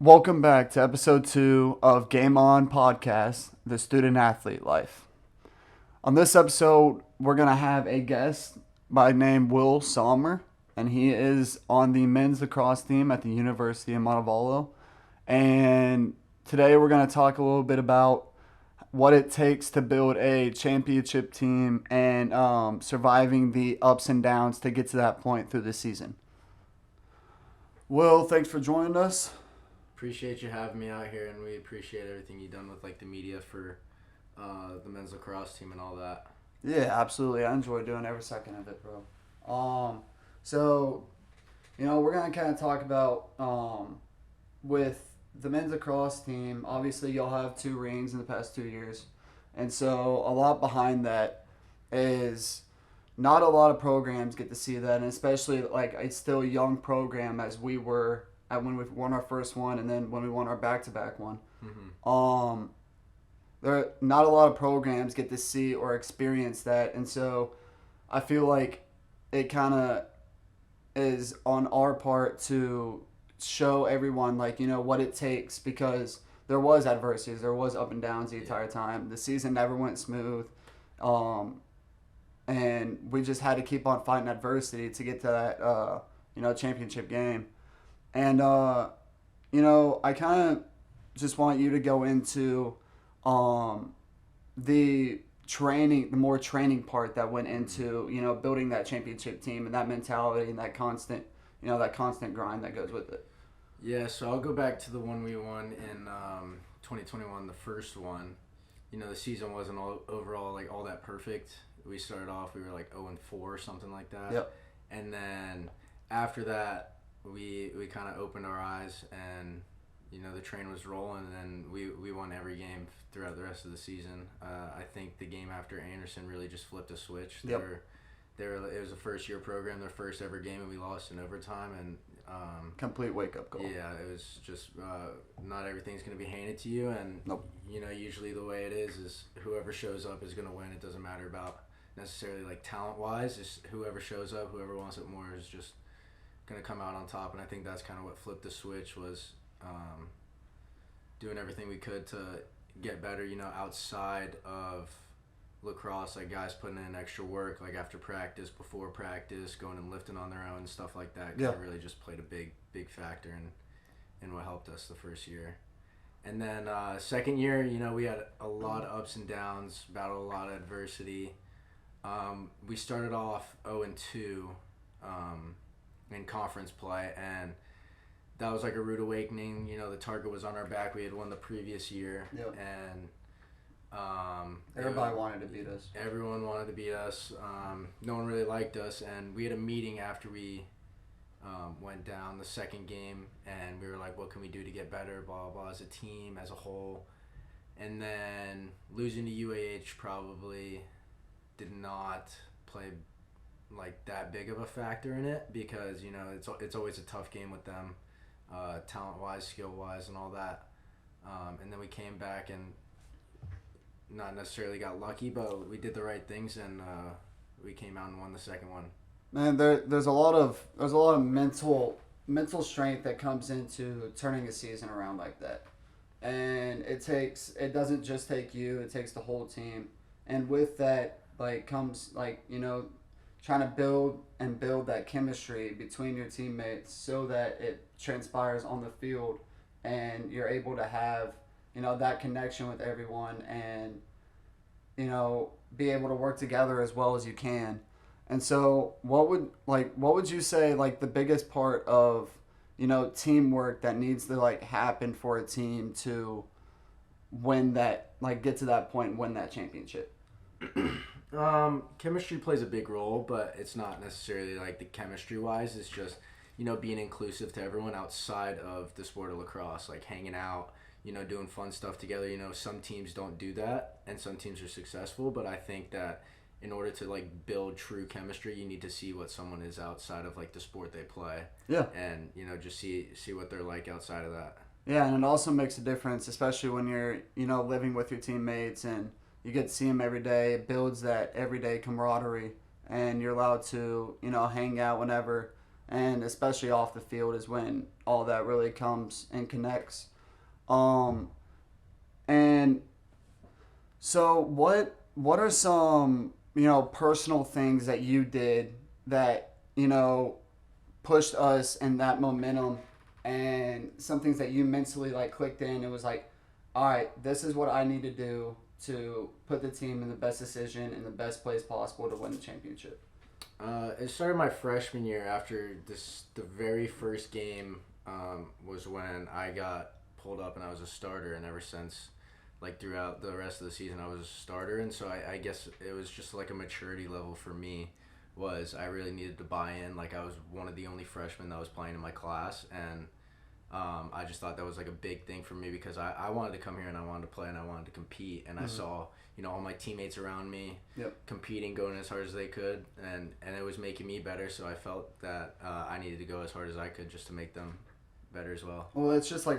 Welcome back to episode 2 of Game On Podcast, The Student Athlete Life. On this episode, we're going to have a guest by name Will Sommer, and he is on the men's lacrosse team at the University of Montevallo. And today we're going to talk a little bit about what it takes to build a championship team and surviving the ups and downs to get to that point through the season. Will, thanks for joining us. Appreciate you having me out here, and we appreciate everything you've done with the media for the men's lacrosse team and all that. Yeah, absolutely. I enjoy doing every second of it, bro. We're gonna kind of talk about with the men's lacrosse team. Obviously, y'all have 2 rings in the past 2 years, and so a lot behind that is not a lot of programs get to see that, and especially it's still a young program as we were when we won our first one, and then when we won our back-to-back one. Mm-hmm. There not a lot of programs get to see or experience that, and so I feel like it kind of is on our part to show everyone what it takes, because there was adversities, there was up and downs the entire time. The season never went smooth, and we just had to keep on fighting adversity to get to that championship game. And, I kind of just want you to go into the more training part that went into, building that championship team and that mentality and that constant grind that goes with it. Yeah, so I'll go back to the one we won in 2021, the first one. The season wasn't overall all that perfect. We started off, we were 0-4 or something like that. Yep. And then after that, we kind of opened our eyes, and the train was rolling, and we won every game throughout the rest of the season. I think the game after Anderson really just flipped a switch. Yep. It was a first-year program, their first ever game, and we lost in overtime. And complete wake-up call. Yeah, it was just not everything's going to be handed to you, and nope. Usually the way it is whoever shows up is going to win. It doesn't matter about necessarily talent-wise. Just whoever shows up, whoever wants it more is just going to come out on top. And I think that's kind of what flipped the switch, was doing everything we could to get better, outside of lacrosse, guys putting in extra work, after practice, before practice, going and lifting on their own, stuff like that. Yeah. It really just played a big factor in what helped us the first year. And then second year, we had a lot of ups and downs, battled a lot of adversity. We started off 0-2 in conference play, and that was a rude awakening. The target was on our back. We had won the previous year. Yep. And everybody wanted to beat us. Everyone wanted to beat us. No one really liked us, and we had a meeting after we went down the second game, and we were like, what can we do to get better, blah, blah, blah, as a team, as a whole. And then losing to UAH probably did not play that big of a factor in it, because it's always a tough game with them, talent-wise, skill-wise, and all that. And then we came back and not necessarily got lucky, but we did the right things, and we came out and won the second one. Man, there's a lot of mental strength that comes into turning a season around like that, and it doesn't just take you, it takes the whole team. And with that comes trying to build that chemistry between your teammates so that it transpires on the field, and you're able to have that connection with everyone, and be able to work together as well as you can. And so what would you say the biggest part of teamwork that needs to happen for a team to win that, get to that point and win that championship? Chemistry plays a big role, but it's not necessarily the chemistry wise. It's just being inclusive to everyone outside of the sport of lacrosse, hanging out, doing fun stuff together. Some teams don't do that, and some teams are successful, but I think that in order to build true chemistry, you need to see what someone is outside of the sport they play. Yeah. And just see what they're outside of that. Yeah, and it also makes a difference, especially when you're living with your teammates and you get to see them every day. It builds that everyday camaraderie, and you're allowed to hang out whenever. and especially off the field is when all that really comes and connects. Um, and so what are some personal things that you did that pushed us in that momentum, and some things that you mentally like clicked in? It was like, all right, this is what I need to do to put the team in the best decision in the best place possible to win the championship. It started my freshman year after the very first game was when I got pulled up and I was a starter, and ever since, like throughout the rest of the season, I was a starter, and so I guess it was just like a maturity level for me. Was I really needed to buy in? Like I was one of the only freshmen that was playing in my class, and I just thought that was like a big thing for me because I wanted to come here and I wanted to play and I wanted to compete, and I saw all my teammates around me competing, going as hard as they could, and it was making me better. So I felt that I needed to go as hard as I could just to make them better as well. Well, it's just like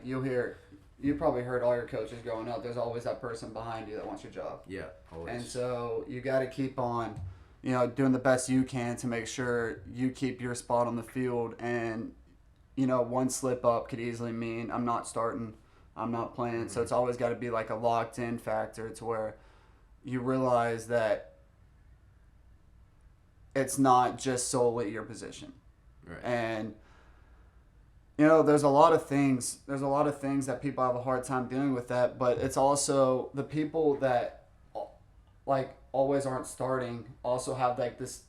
you probably heard all your coaches growing up. There's always that person behind you that wants your job. Yeah, always. And so you got to keep on, doing the best you can to make sure you keep your spot on the field. And one slip up could easily mean I'm not starting, I'm not playing. Mm-hmm. So it's always got to be like a locked in factor to where you realize that it's not just solely your position. Right. And there's a lot of things that people have a hard time dealing with that, but it's also the people that like always aren't starting also have like this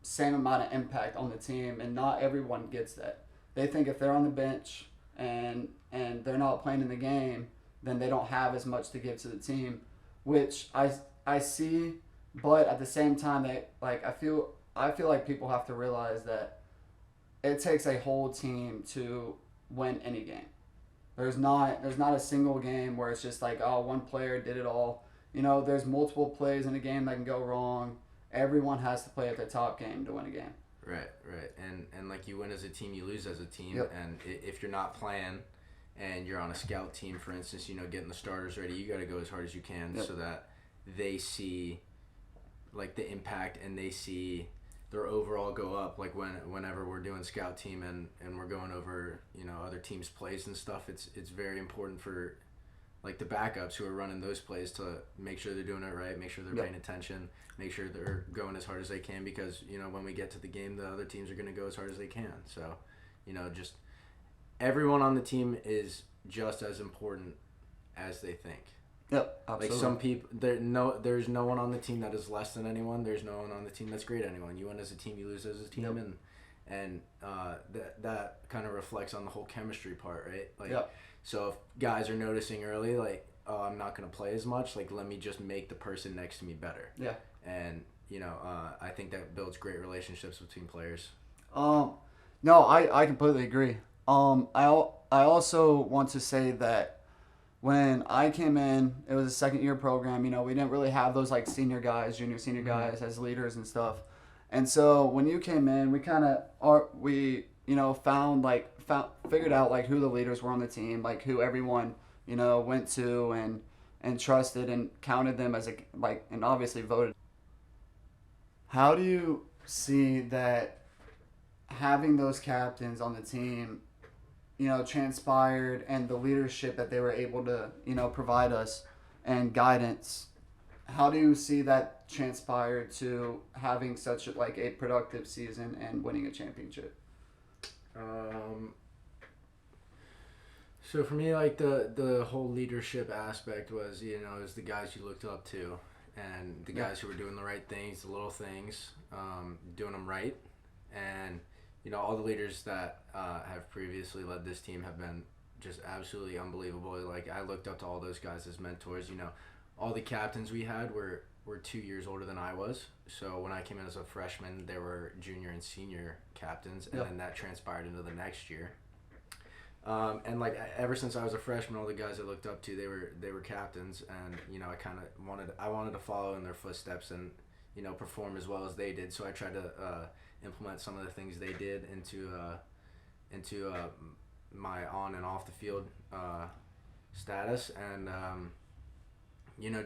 same amount of impact on the team, and not everyone gets that. They think if they're on the bench and they're not playing in the game, then they don't have as much to give to the team, which I see, but at the same time that like I feel like people have to realize that it takes a whole team to win any game. There's not a single game where it's just like, oh, one player did it all. There's multiple plays in a game that can go wrong. Everyone has to play at their top game to win a game. Right. And like you win as a team, you lose as a team. Yep. And if you're not playing and you're on a scout team, for instance, getting the starters ready, you got to go as hard as you can so that they see like the impact and they see their overall go up. Like whenever we're doing scout team and we're going over other teams' plays and stuff, it's very important for like the backups who are running those plays to make sure they're doing it right, make sure they're paying attention, make sure they're going as hard as they can, because when we get to the game, the other teams are going to go as hard as they can. So just everyone on the team is just as important as they think. Yep, absolutely. Like some people, there's no one on the team that is less than anyone. There's no one on the team that's great than anyone. You win as a team, you lose as a team, and that kind of reflects on the whole chemistry part, right? Like, so if guys are noticing early, like, oh, I'm not gonna play as much, like, let me just make the person next to me better. Yeah. And I think that builds great relationships between players. No, I completely agree. I also want to say that when I came in, it was a second year program. We didn't really have those like senior guys, junior, senior guys as leaders and stuff. And so when you came in, we kind of figured out like who the leaders were on the team, like who everyone went to and trusted and counted them as and obviously voted. How do you see that having those captains on the team transpired, and the leadership that they were able to, provide us and guidance? How do you see that transpired to having such a productive season and winning a championship? So for me, like the whole leadership aspect was, is the guys you looked up to, and the guys who were doing the right things, the little things, doing them right, and all the leaders that have previously led this team have been just absolutely unbelievable. Like I looked up to all those guys as mentors. All the captains we had were 2 years older than I was. So when I came in as a freshman, there were junior and senior captains, and then that transpired into the next year. And like ever since I was a freshman, all the guys I looked up to, they were captains, and I kind of wanted to follow in their footsteps and perform as well as they did. So I tried to implement some of the things they did into my on and off the field status, and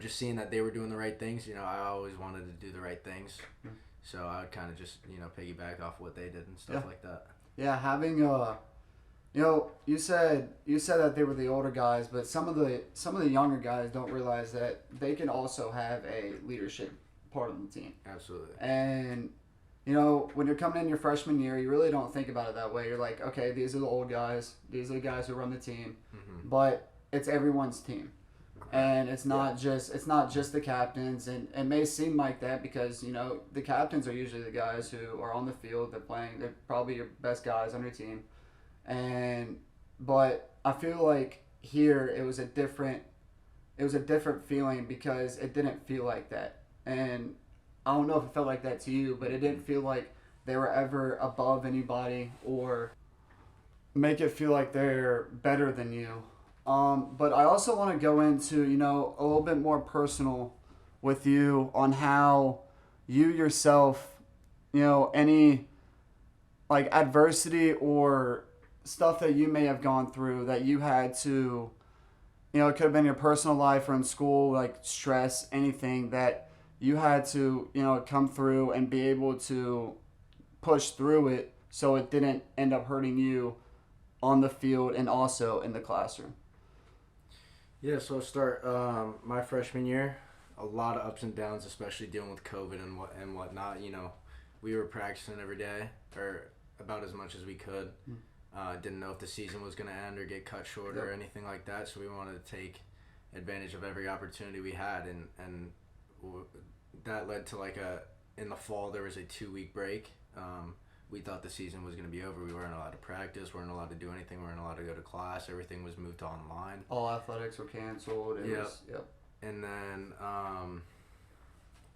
just seeing that they were doing the right things. I always wanted to do the right things, So I would kind of just piggyback off what they did and stuff like that. Yeah, having you said that they were the older guys, but some of the younger guys don't realize that they can also have a leadership part of the team. Absolutely. And when you're coming in your freshman year, you really don't think about it that way. You're like, okay, these are the old guys. These are the guys who run the team. Mm-hmm. But it's everyone's team. And it's not just the captains, and it may seem like that because the captains are usually the guys who are on the field. They're probably your best guys on your team, but I feel like here it was a different feeling because it didn't feel like that, and I don't know if it felt like that to you, but it didn't feel like they were ever above anybody or make it feel like they're better than you. But I also want to go into, a little bit more personal with you on how you yourself, any like adversity or stuff that you may have gone through that you had to, it could have been your personal life or in school, like stress, anything that you had to, come through and be able to push through it so it didn't end up hurting you on the field and also in the classroom. Yeah, so I'll start my freshman year. A lot of ups and downs, especially dealing with COVID and whatnot. We were practicing every day, or about as much as we could. Didn't know if the season was going to end or get cut short or anything like that. So we wanted to take advantage of every opportunity we had, and that led to in the fall there was a 2-week break. We thought the season was going to be over. We weren't allowed to practice. Weren't allowed to do anything. We weren't allowed to go to class. Everything was moved to online. All athletics were canceled. Yep. And then,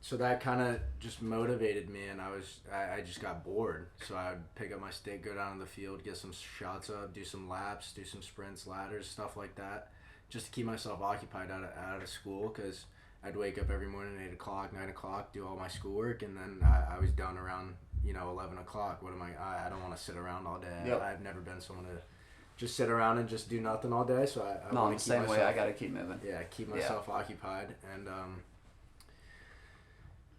so that kind of just motivated me, and I just got bored. So I would pick up my stick, go down to the field, get some shots up, do some laps, do some sprints, ladders, stuff like that, just to keep myself occupied out of school, because I'd wake up every morning at 8 o'clock, 9 o'clock, do all my schoolwork, and then I was done around 11 o'clock. What am I don't want to sit around all day. Yep. I've never been someone to just sit around and just do nothing all day. So I no, want the to keep same myself, way. I got to keep moving. Yeah, keep myself occupied. And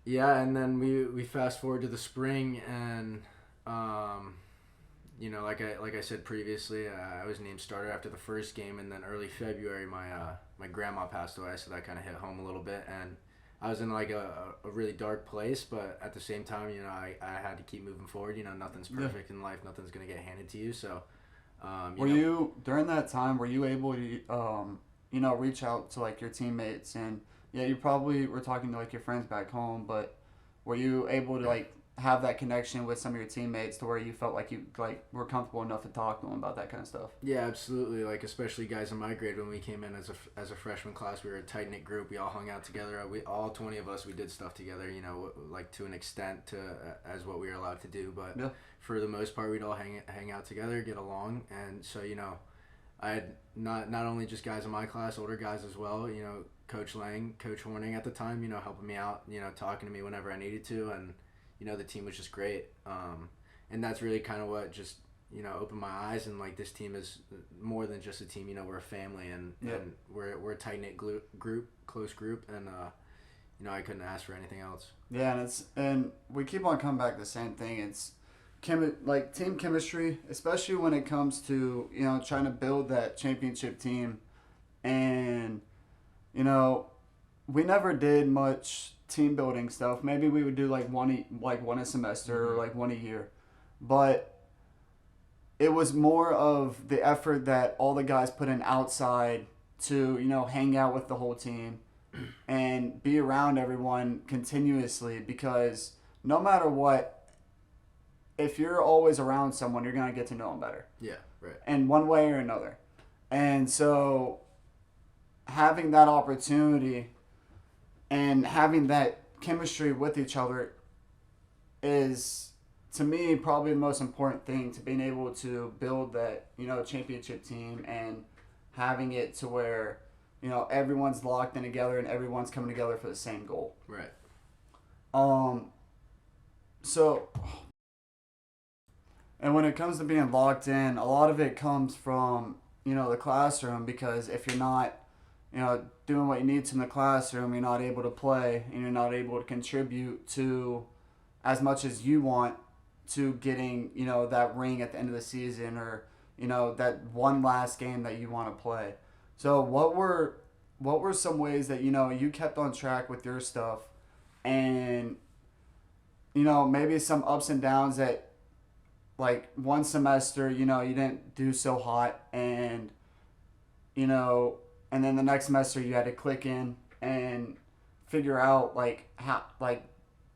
and then we fast forward to the spring, and like I said previously, I was named starter after the first game, and then early February my grandma passed away, so that kind of hit home a little bit, and I was in a really dark place, but at the same time, I had to keep moving forward. Nothing's perfect in life. Nothing's going to get handed to you. So, you during that time, were you able to, reach out to your teammates and you probably were talking to your friends back home, but were you able to have that connection with some of your teammates to where you felt like you were comfortable enough to talk to them about that kind of stuff? Yeah, absolutely. Especially guys in my grade, when we came in as a freshman class, we were a tight knit group. We all hung out together. We all 20 of us, we did stuff together. To an extent as what we were allowed to do. But for the most part, we'd all hang out together, get along, and so I had not only just guys in my class, older guys as well. Coach Lang, Coach Horning at the time, helping me out, talking to me whenever I needed to, and the team was just great. And that's really kind of what just, opened my eyes, and this team is more than just a team. We're a family, and we're a tight-knit group, close group, and I couldn't ask for anything else. Yeah, and we keep on coming back to the same thing. It's team chemistry, especially when it comes to, trying to build that championship team. And, we never did much team building stuff. Maybe we would do one a semester or one a year, but it was more of the effort that all the guys put in outside to hang out with the whole team and be around everyone continuously, because no matter what, if you're always around someone, you're going to get to know them better. Yeah, right. In one way or another. And so having that opportunity and having that chemistry with each other is, to me, probably the most important thing to being able to build that, championship team, and having it to where, everyone's locked in together and everyone's coming together for the same goal. Right. So, and when it comes to being locked in, a lot of it comes from, the classroom, because if you're not, doing what you need to in the classroom, you're not able to play, and you're not able to contribute to as much as you want to getting, that ring at the end of the season, or, that one last game that you want to play. So what were some ways that, you kept on track with your stuff, and, maybe some ups and downs that, like, one semester, you didn't do so hot, and, and then the next semester you had to click in and figure out, like, how, like,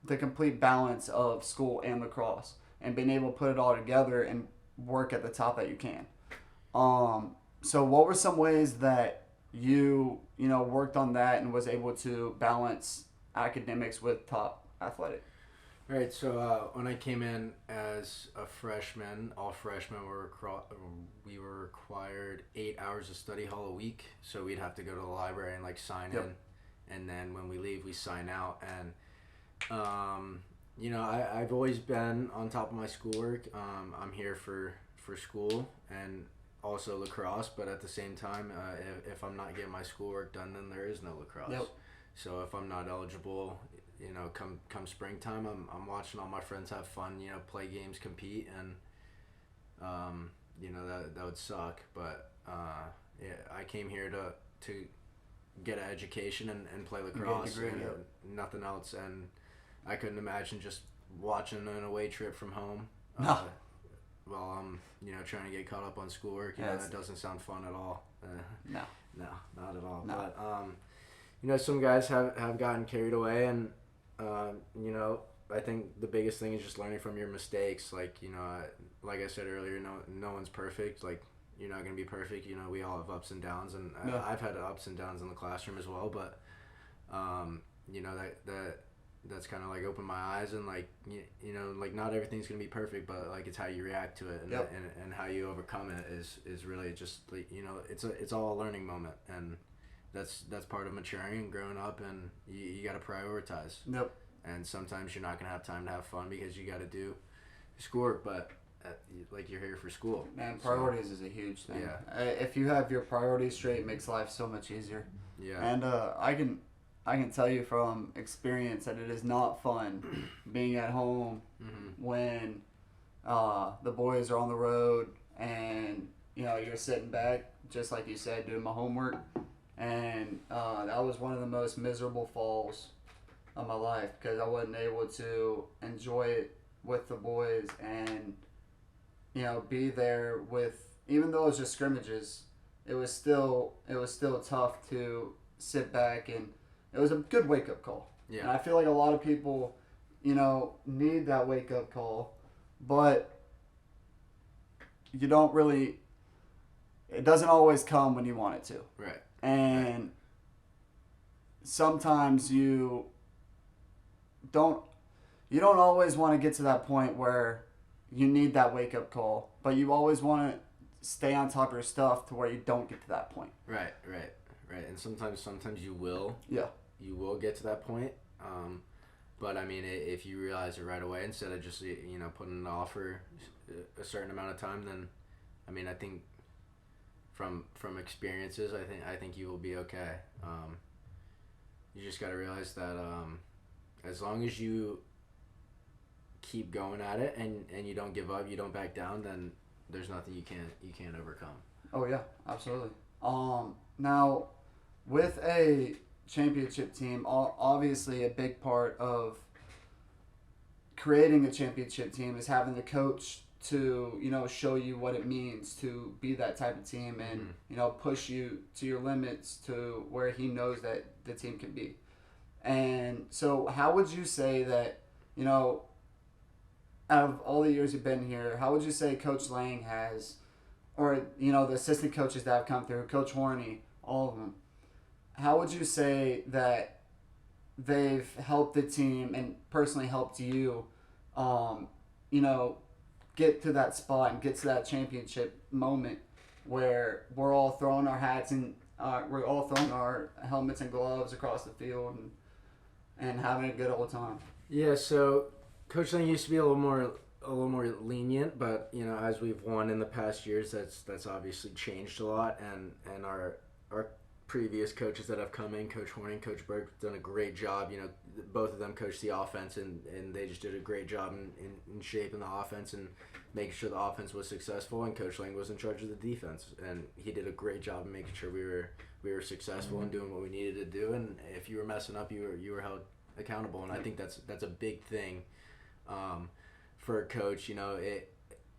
the complete balance of school and lacrosse, and being able to put it all together and work at the top that you can. So what were some ways that you worked on that and was able to balance academics with top athletic? All right, so when I came in as a freshman, all freshmen we were required 8 hours of study hall a week. So we'd have to go to the library and like sign Yep. in, and then when we leave, we sign out. And I've always been on top of my schoolwork. I'm here for school and also lacrosse, but at the same time, if I'm not getting my schoolwork done, then there is no lacrosse. Yep. So if I'm not eligible, come springtime, I'm watching all my friends have fun, play games, compete, and that would suck. But yeah, I came here to get an education and play lacrosse degree, and yep. nothing else. And I couldn't imagine just watching an away trip from home. No. While I'm trying to get caught up on schoolwork. Yeah, That doesn't sound fun at all. No. No, not at all. No. But some guys have gotten carried away, and I think the biggest thing is just learning from your mistakes. Like like I said earlier, no one's perfect. Like, you're not gonna be perfect. We all have ups and downs, and Yeah. I've had ups and downs in the classroom as well. But that's kind of like opened my eyes, and like like not everything's gonna be perfect, but like it's how you react to it, and Yep. and how you overcome it is really just like, it's all a learning moment, and that's part of maturing and growing up, and you got to prioritize. Yep. And sometimes you're not gonna have time to have fun because you got to do schoolwork, but like, you're here for school. Man, So, priorities is a huge thing. Yeah. If you have your priorities straight, it makes life so much easier. yeah. And I can tell you from experience that it is not fun being at home Mm-hmm. when the boys are on the road, and you're sitting back, just like you said, doing my homework. And that was one of the most miserable falls of my life, because I wasn't able to enjoy it with the boys, and be there with, even though it was just scrimmages, it was still tough to sit back, and it was a good wake up call. Yeah. And I feel like a lot of people, need that wake up call, but you don't really. It doesn't always come when you want it to. Right. And sometimes you don't always want to get to that point where you need that wake up call, but you always want to stay on top of your stuff to where you don't get to that point. Right. And sometimes you will. Yeah. You will get to that point. But I mean, if you realize it right away instead of just putting it off for a certain amount of time, then I mean, I think from experiences, I think you will be okay. You just got to realize that as long as you keep going at it, and you don't give up, you don't back down, then there's nothing you can't overcome. Oh yeah, absolutely. Now, with a championship team, obviously a big part of creating a championship team is having the coach to show you what it means to be that type of team, and push you to your limits to where he knows that the team can be. And so how would you say that, out of all the years you've been here, how would you say Coach Lang has, or the assistant coaches that have come through, Coach Horney, all of them, how would you say that they've helped the team and personally helped you, get to that spot and get to that championship moment where we're all throwing our hats and we're all throwing our helmets and gloves across the field and having a good old time? Yeah, so Coach Lang used to be a little more lenient, but as we've won in the past years, that's obviously changed a lot, and our previous coaches that have come in, Coach Horning, Coach Burke, done a great job. Both of them coached the offense, and they just did a great job in shaping the offense and making sure the offense was successful. And Coach Lang was in charge of the defense, and he did a great job in making sure we were successful and doing what we needed to do. And if you were messing up, you were held accountable. And I think that's a big thing for a coach.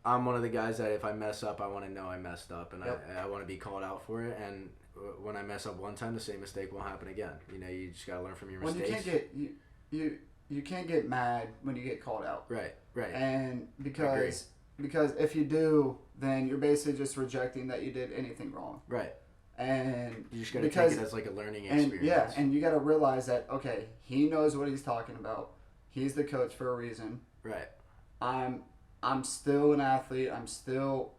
I'm one of the guys that if I mess up, I want to know I messed up, and I want to be called out for it. And when I mess up one time, the same mistake won't happen again. You just gotta learn from your mistakes. You can't get mad when you get called out. Right. And because if you do, then you're basically just rejecting that you did anything wrong. Right. And you just gotta take it as like a learning experience. And you gotta realize that he knows what he's talking about. He's the coach for a reason. Right. I'm still an athlete. I still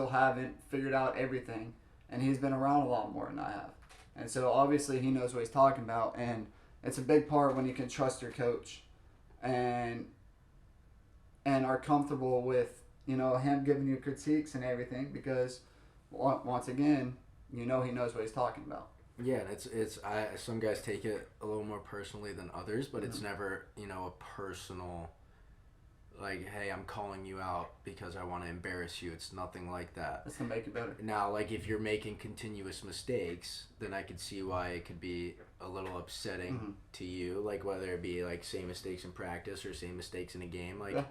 haven't figured out everything. And he's been around a lot more than I have. And so obviously he knows what he's talking about. And it's a big part when you can trust your coach and are comfortable with, him giving you critiques and everything, because once again, he knows what he's talking about. Yeah, and some guys take it a little more personally than others, but it's never, a personal, like, hey, I'm calling you out because I want to embarrass you. It's nothing like that. It's to make it better. Now, like, if you're making continuous mistakes, then I could see why it could be a little upsetting to you, like, whether it be, like, same mistakes in practice or same mistakes in a game, like,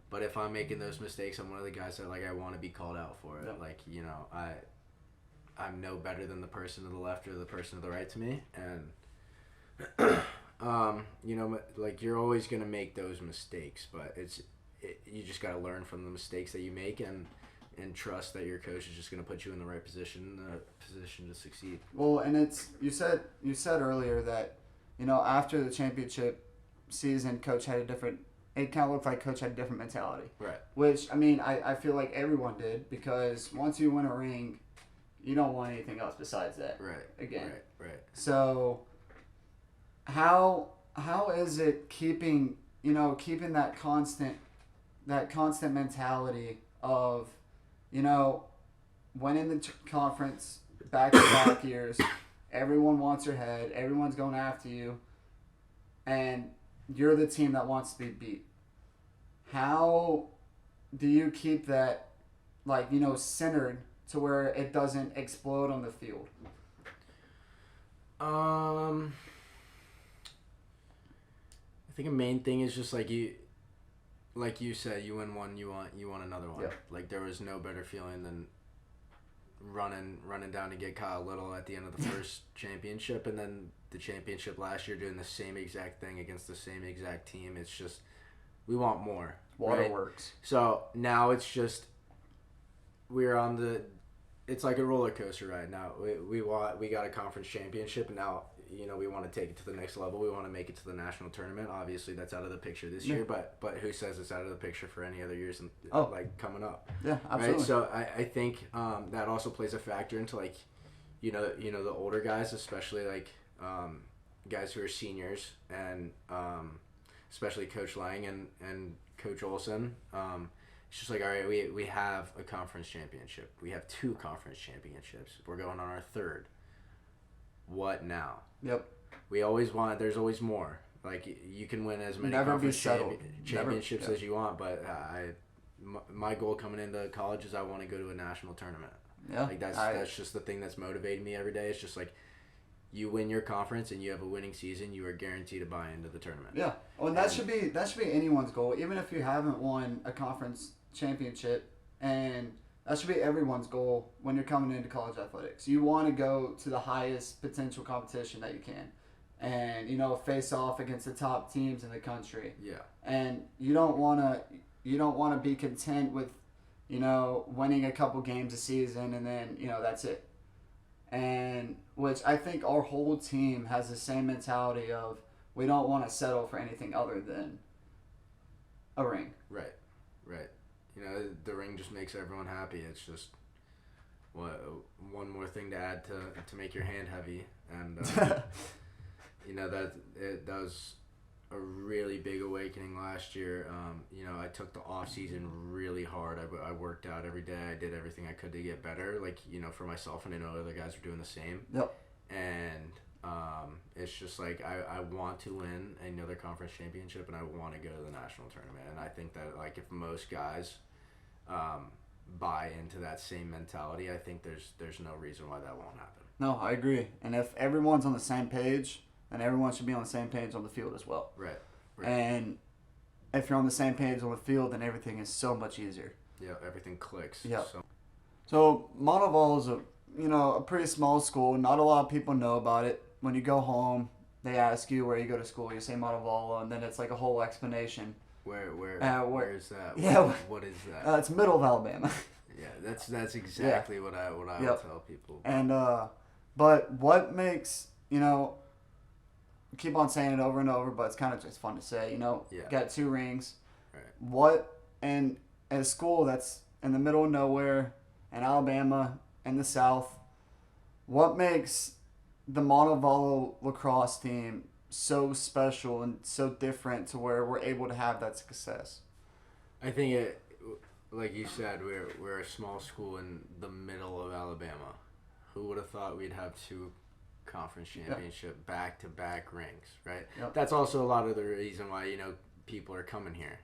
but if I'm making those mistakes, I'm one of the guys that, like, I want to be called out for it. Like, I'm no better than the person to the left or the person to the right to me, and like, you're always gonna make those mistakes, but you just gotta learn from the mistakes that you make and trust that your coach is just gonna put you in the right position to succeed. Well, and you said earlier that after the championship season, it kind of looked like coach had a different mentality. Right. Which I feel like everyone did, because once you win a ring, you don't want anything else besides that. Right. Again. Right. So how is it keeping that constant mentality of winning the conference back-to-back years, everyone wants your head, everyone's going after you, and you're the team that wants to be beat. How do you keep that centered to where it doesn't explode on the field? I think a main thing is just like you said, you win one, you want another one. Yep. Like, there was no better feeling than running down to get Kyle Little at the end of the first championship, and then the championship last year doing the same exact thing against the same exact team. It's just, we want more. Waterworks. Right? So now it's just, it's like a roller coaster right now. We got a conference championship, and now we want to take it to the next level. We want to make it to the national tournament. Obviously, that's out of the picture this year, but who says it's out of the picture for any other years coming up? Yeah, absolutely. Right? So I think that also plays a factor into the older guys, especially guys who are seniors, and especially Coach Lang and Coach Olson. It's just like, all right, we have a conference championship. We have 2 conference championships. We're going on our 3rd. What now? Yep. There's always more. Like, you can win as many conference championships as you want, but my goal coming into college is I want to go to a national tournament. Yeah. Like, that's just the thing that's motivating me every day. It's just like, you win your conference and you have a winning season, you are guaranteed to buy into the tournament. Yeah. Well, and that should be anyone's goal, even if you haven't won a conference championship, and that should be everyone's goal when you're coming into college athletics. You want to go to the highest potential competition that you can, and face off against the top teams in the country. Yeah. And you don't want to be content with winning a couple games a season and then that's it. And which I think our whole team has the same mentality of, we don't want to settle for anything other than a ring. Right. The ring just makes everyone happy. It's just one more thing to add to make your hand heavy, and that was a really big awakening last year. I took the off season really hard. I worked out every day. I did everything I could to get better, for myself, and I know other guys were doing the same. Yep. And it's just like I want to win another conference championship, and I want to go to the national tournament. And I think that if most guys buy into that same mentality, I think there's no reason why that won't happen. No, I agree. And if everyone's on the same page, then everyone should be on the same page on the field as well. Right. And if you're on the same page on the field, then everything is so much easier. Yeah, everything clicks. Yeah. So Monteval is a pretty small school. Not a lot of people know about it. When you go home, they ask you where you go to school. You say Monteval, and then it's like a whole explanation. Where is that? Yeah. What is that? It's middle of Alabama. Yeah, that's exactly what I would tell people. And but what makes keep on saying it over and over, but it's kind of just fun to say. Got 2 rings. Right. What and at a school that's in the middle of nowhere, in Alabama, in the South, what makes the Montevallo lacrosse team so special and so different to where we're able to have that success? I think it, like you said, we're a small school in the middle of Alabama. Who would have thought we'd have 2 conference championship back-to-back rings, right? Yep. That's also a lot of the reason why people are coming here,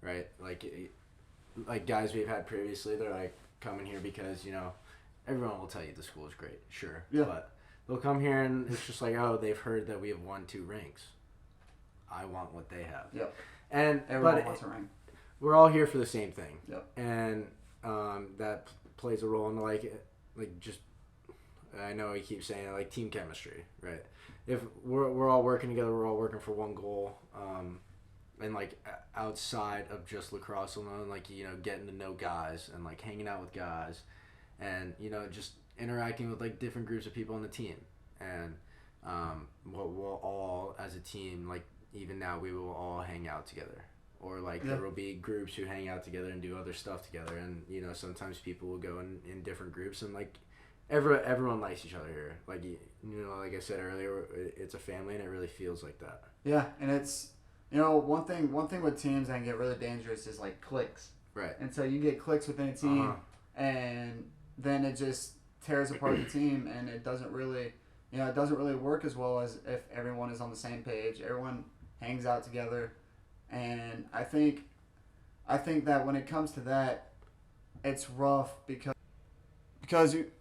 right? Like guys we've had previously, they're coming here because everyone will tell you the school is great, sure, but they'll come here and it's just they've heard that we have won 2 rings. I want what they have. Yep. And everyone wants a ring. We're all here for the same thing. Yep. And that plays a role in just. I know he keeps saying it, team chemistry, right? If we're all working together, we're all working for one goal, and outside of just lacrosse alone, getting to know guys and hanging out with guys, and just interacting with different groups of people on the team, and we'll all as a team even now we will all hang out together, or there will be groups who hang out together and do other stuff together, and sometimes people will go in different groups and everyone likes each other here. Like I said earlier, it's a family, and it really feels like that. Yeah, and it's one thing with teams that can get really dangerous is cliques. Right. And so you get cliques within a team, and then it just tears apart the team, and it doesn't really work as well as if everyone is on the same page. Everyone hangs out together, and I think that when it comes to that, it's rough because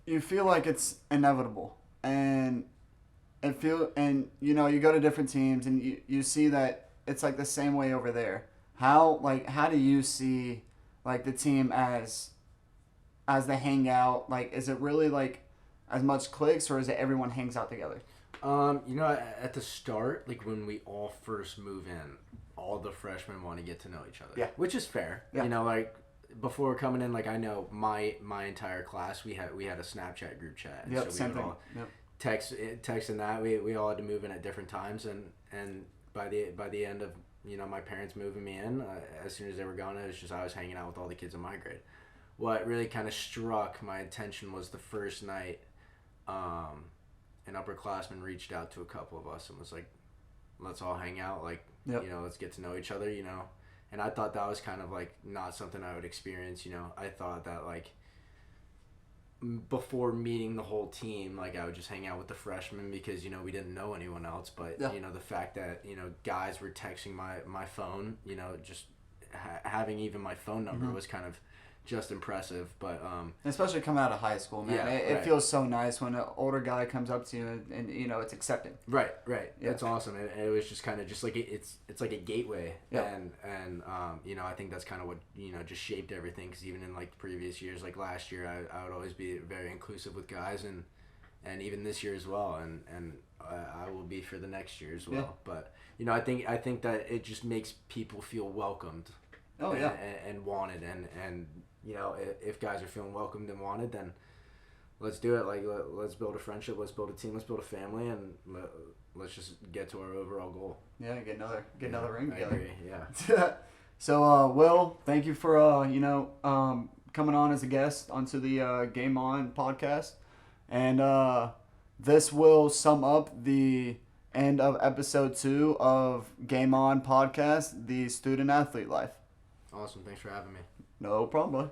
you feel like it's inevitable, and you go to different teams and you see that it's the same way over there. How do you see the team as they hang out? Is it really as much cliques, or is it everyone hangs out together? At the start, when we all first move in, all the freshmen want to get to know each other. Yeah. Which is fair. Yeah. Before coming in, I know my entire class, we had a Snapchat group chat. Yep, so same we would thing. all Yep. texting that. We all had to move in at different times, and by the end of my parents moving me in, as soon as they were gone, it was just I was hanging out with all the kids in my grade. What really kind of struck my attention was the first night, an upperclassman reached out to a couple of us and was like, "Let's all hang out, let's get to know each other, And I thought that was kind of not something I would experience, I thought that before meeting the whole team, I would just hang out with the freshmen because, we didn't know anyone else. But, the fact that, guys were texting my phone, just having even my phone number was kind of just impressive. But especially coming out of high school, man, it feels so nice when an older guy comes up to you and it's accepted. Right. It's awesome. It was just kind of just it's like a gateway. And I think that's kind of what just shaped everything, because even in previous years, last year, I would always be very inclusive with guys, and even this year as well, and I will be for the next year as well. But I think that it just makes people feel welcomed. Oh, and wanted, and if guys are feeling welcomed and wanted, then let's do it. Let's build a friendship, let's build a team, let's build a family, and let's just get to our overall goal. Yeah, get another ring together. I agree, yeah. So, Will, thank you for coming on as a guest onto the Game On podcast, and this will sum up the end of episode 2 of Game On Podcast, the student athlete life. Awesome. Thanks for having me. No problem.